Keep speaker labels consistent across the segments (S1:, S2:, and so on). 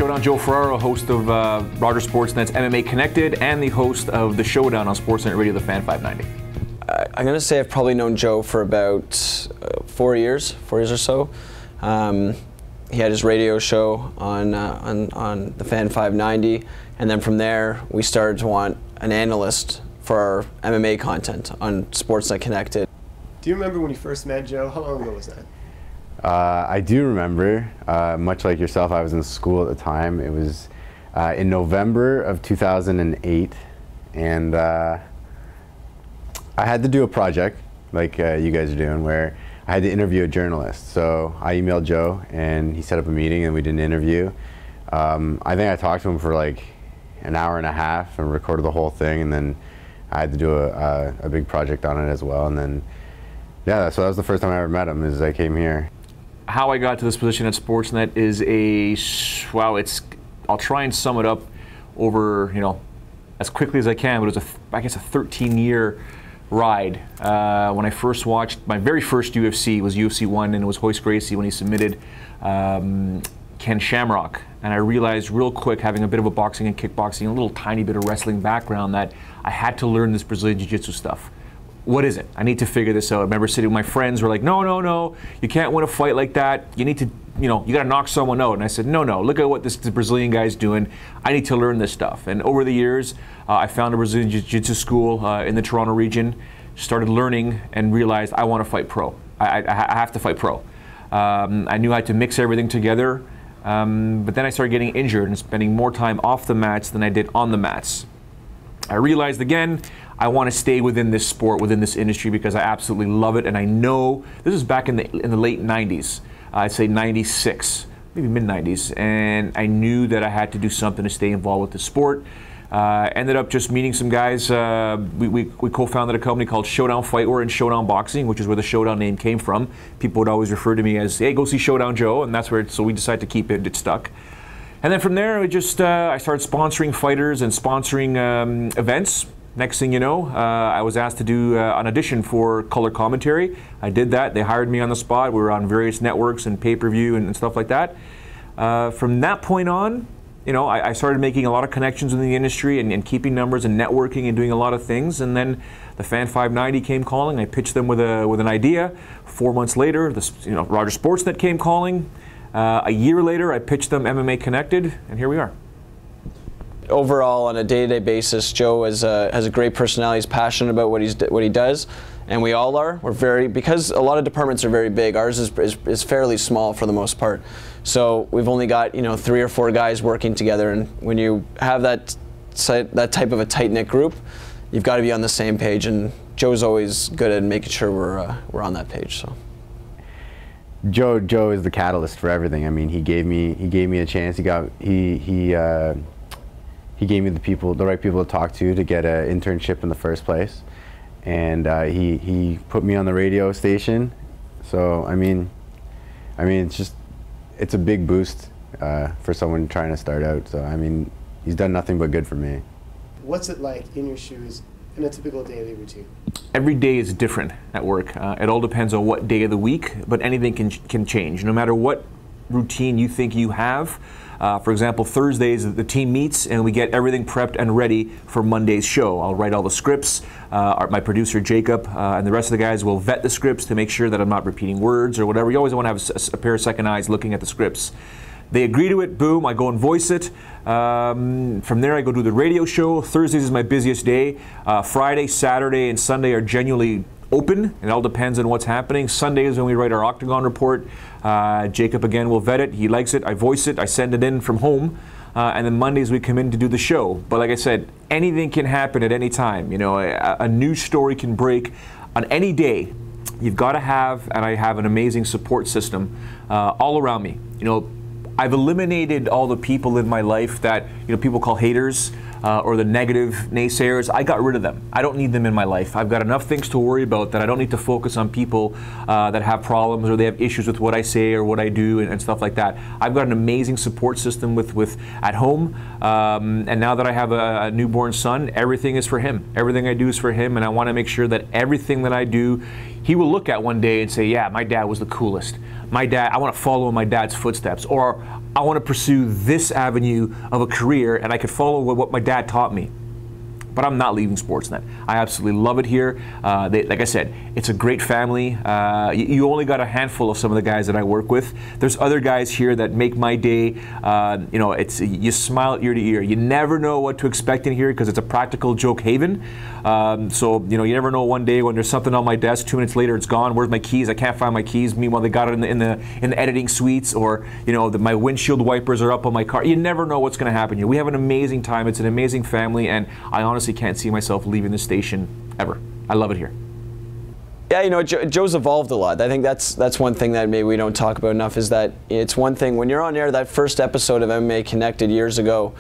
S1: Showdown Joe Ferraro, host of Rogers Sportsnet's MMA Connected and the host of the Showdown on Sportsnet Radio, the Fan 590.
S2: I'm going to say I've probably known Joe for about 4 years or so. He had his radio show on the Fan 590, and then from there we started to want an analyst for our MMA content on Sportsnet Connected.
S3: Do you remember when you first met Joe? How long ago was that?
S4: I do remember. Much like yourself, I was in school at the time. It was in November of 2008, and I had to do a project like you guys are doing where I had to interview a journalist. So I emailed Joe, and he set up a meeting, and we did an interview. I think I talked to him for like an hour and a half and recorded the whole thing, and then I had to do a big project on it as well. And then, yeah, so that was the first time I ever met him, is I came here.
S1: How I got to this position at Sportsnet is I'll try and sum it up over, as quickly as I can, but it was I guess a 13-year ride. When I first watched, my very first UFC was UFC 1, and it was Royce Gracie when he submitted Ken Shamrock. And I realized real quick, having a bit of a boxing and kickboxing, a little tiny bit of wrestling background, that I had to learn this Brazilian Jiu-Jitsu stuff. What is it? I need to figure this out. I remember sitting with my friends who were like, no, you can't win a fight like that. You need to, you got to knock someone out. And I said, no, look at what this Brazilian guy's doing. I need to learn this stuff. And over the years, I found a Brazilian Jiu-Jitsu school in the Toronto region, started learning, and realized I want to fight pro. I have to fight pro. I knew I had to mix everything together, but then I started getting injured and spending more time off the mats than I did on the mats. I realized again, I want to stay within this sport, within this industry, because I absolutely love it. And I know this is back in the late 90s. I'd say 96, maybe mid 90s. And I knew that I had to do something to stay involved with the sport. Ended up just meeting some guys. We co-founded a company called Showdown Fightwear and Showdown Boxing, which is where the Showdown name came from. People would always refer to me as, hey, go see Showdown Joe, and that's where. So we decided to keep it. It stuck. And then from there, I started sponsoring fighters and sponsoring events. Next thing you know, I was asked to do an audition for color commentary. I did that. They hired me on the spot. We were on various networks and pay-per-view and stuff like that. From that point on, I started making a lot of connections in the industry and keeping numbers and networking and doing a lot of things. And then the Fan 590 came calling. I pitched them with an idea. 4 months later, Rogers Sportsnet came calling. A year later, I pitched them MMA Connected, and here we are.
S2: Overall, on a day-to-day basis, Joe has a great personality. He's passionate about what he does, and we all are. Because a lot of departments are very big. Ours is fairly small for the most part. So we've only got 3 or 4 guys working together, and when you have that type of a tight-knit group, you've got to be on the same page. And Joe's always good at making sure we're on that page. So.
S4: Joe is the catalyst for everything. I mean, he gave me a chance. He gave me the right people to talk to get an internship in the first place, and he put me on the radio station. So I mean, it's a big boost for someone trying to start out. So I mean, he's done nothing but good for me.
S3: What's it like in your shoes in a typical daily routine?
S1: Every day is different at work. It all depends on what day of the week, but anything can change. No matter what routine you think you have. For example, Thursdays the team meets and we get everything prepped and ready for Monday's show. I'll write all the scripts. My producer Jacob and the rest of the guys will vet the scripts to make sure that I'm not repeating words or whatever. You always want to have a pair of second eyes looking at the scripts. They agree to it, boom, I go and voice it. From there I go do the radio show. Thursdays is my busiest day. Friday, Saturday, and Sunday are genuinely open. It all depends on what's happening. Sunday is when we write our Octagon report. Jacob again will vet it. He likes it. I voice it. I send it in from home. And then Mondays we come in to do the show. But like I said, anything can happen at any time. A news story can break on any day. You've got to have, and I have an amazing support system all around me. I've eliminated all the people in my life that people call haters. Or the negative naysayers. I got rid of them. I don't need them in my life. I've got enough things to worry about that I don't need to focus on people that have problems or they have issues with what I say or what I do and stuff like that. I've got an amazing support system with at home, and now that I have a newborn son, everything is for him. Everything I do is for him, and I want to make sure that everything that I do, he will look at one day and say, yeah, my dad was the coolest. My dad, I want to follow in my dad's footsteps. Or I want to pursue this avenue of a career, and I could follow what my dad taught me. But I'm not leaving Sportsnet. I absolutely love it here. Like I said, it's a great family. You only got a handful of some of the guys that I work with. There's other guys here that make my day. You know, you smile ear to ear. You never know what to expect in here because it's a practical joke haven. So you know, you never know. One day when there's something on my desk, 2 minutes later it's gone. Where's my keys? I can't find my keys. Meanwhile, they got it in the editing suites, or you know, my windshield wipers are up on my car. You never know what's going to happen here. We have an amazing time. It's an amazing family, and I honestly can't see myself leaving this station ever. I love it here.
S2: Yeah, you know, Joe's evolved a lot. I think that's one thing that maybe we don't talk about enough, is that it's one thing when you're on air, that first episode of MMA Connected years ago,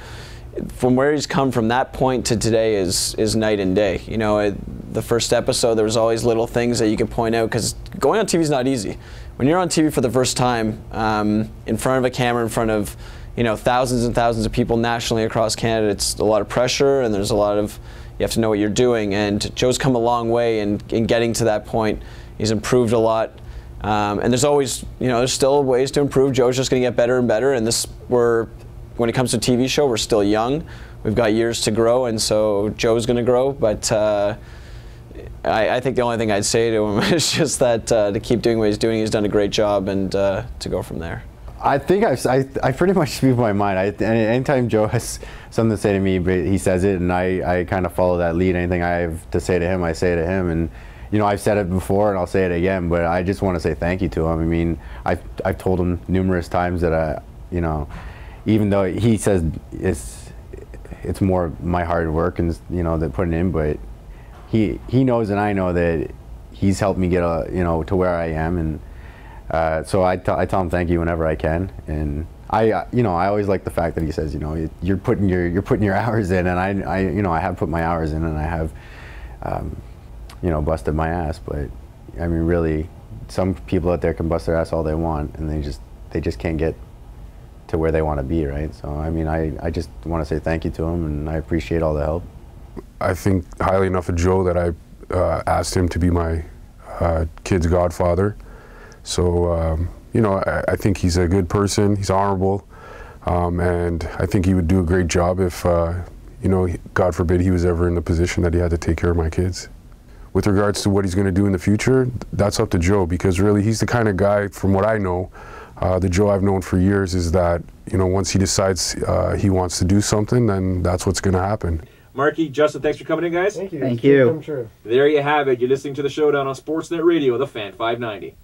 S2: from where he's come from that point to today is night and day. You know, the first episode, there was always little things that you could point out, because going on TV is not easy. When you're on TV for the first time, in front of a camera, in front of, you know, thousands and thousands of people nationally across Canada, it's a lot of pressure, and there's a lot of, you have to know what you're doing. And Joe's come a long way in getting to that point. He's improved a lot, and there's always, you know, there's still ways to improve. Joe's just going to get better and better. And when it comes to TV show, we're still young. We've got years to grow, and so Joe's going to grow. But I think the only thing I'd say to him is just that to keep doing what he's doing. He's done a great job, and to go from there.
S4: I think I pretty much speak my mind. Anytime Joe has something to say to me, he says it, and I kind of follow that lead. Anything I have to say to him, I say to him. And you know, I've said it before, and I'll say it again. But I just want to say thank you to him. I mean, I've told him numerous times that you know, even though he says it's more my hard work and, you know, that putting in, but he knows, and I know that he's helped me get you know, to where I am. And so I tell him thank you whenever I can, and you know, I always like the fact that he says, you know, you're putting your hours in, and I you know, I have put my hours in, and I have you know, busted my ass. But I mean, really, some people out there can bust their ass all they want, and they just can't get to where they want to be, right? So I mean, I just want to say thank you to him, and I appreciate all the help.
S5: I think highly enough of Joe that I asked him to be my kid's godfather. So, you know, I think he's a good person, he's honorable, and I think he would do a great job if, you know, God forbid he was ever in the position that he had to take care of my kids. With regards to what he's going to do in the future, that's up to Joe, because really he's the kind of guy, from what I know, the Joe I've known for years, is that, you know, once he decides he wants to do something, then that's what's going to happen.
S1: Marky, Justin, thanks for coming in, guys.
S3: Thank you.
S6: Thank you.
S3: Come true.
S1: There you have it. You're listening to the Showdown on Sportsnet Radio, the Fan 590.